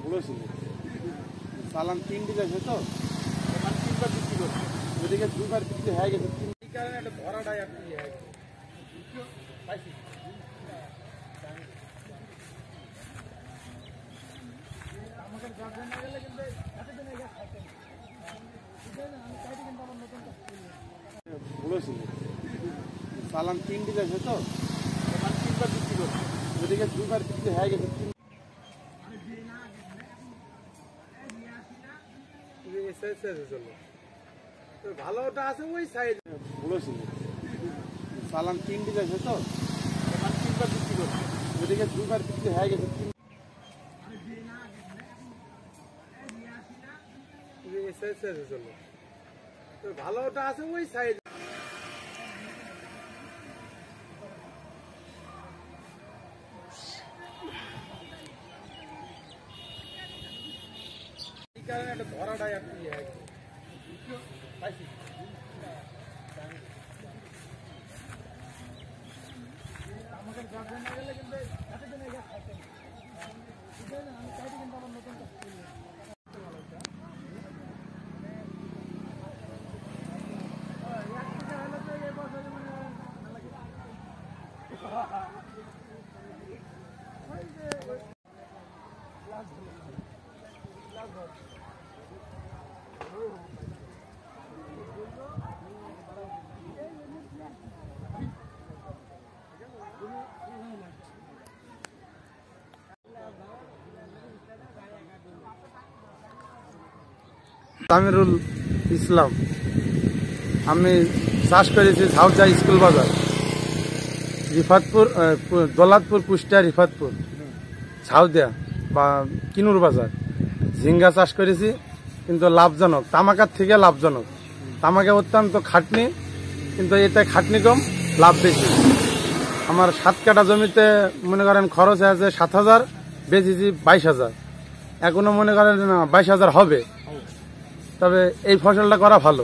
বলেছিল চালান 3টি যাচ্ছে তো মানে 3বার বিক্রি করছে, ওদিকে 2বার বিক্রি হয়ে গেছে। এই কারণে একটা ধরাটাই আর কি হয়ে গেছে। বলেছিল চালান 3টি যাচ্ছে তো মানে 3বার বিক্রি করছে, ওদিকে 2বার বিক্রি হয়ে গেছে। ভালোটা আছে ওই সাইজ বলেছিল চালান 3টি যাচ্ছে তো মানে 3বার বিক্রি করছে, ওদিকে 2বার বিক্রি হয়ে গেছে। ভালোটা আছে ওই সাইজ। এই কারণে একটা ধরাটাই আর কি হয়ে গেছে। আমাকে গার্জেন না গেলে কিন্তু এতদিন আগে খাইতেন আমি চাইতে কিন্তু আমার নতুন তামিরুল ইসলাম। আমি চাষ করেছি ঝাউচা স্কুল বাজার, রিফাতপুর, দৌলতপুর, কুষ্টিয়া, রিফাতপুর, ঝাউদিয়া বা কিনুর বাজার। ঝিঙ্গা চাষ করেছি, কিন্তু লাভজনক, তামাকার থেকে লাভজনক। তামাকে অত্যন্ত খাটনি, কিন্তু এতে খাটনি কম, লাভ বেশি। আমার 7 কাঠা জমিতে মনে করেন খরচ আছে 7,000, বেচেছি 22,000। এখনো মনে করেন 22,000 হবে, তবে এই ফসলটা করা ভালো।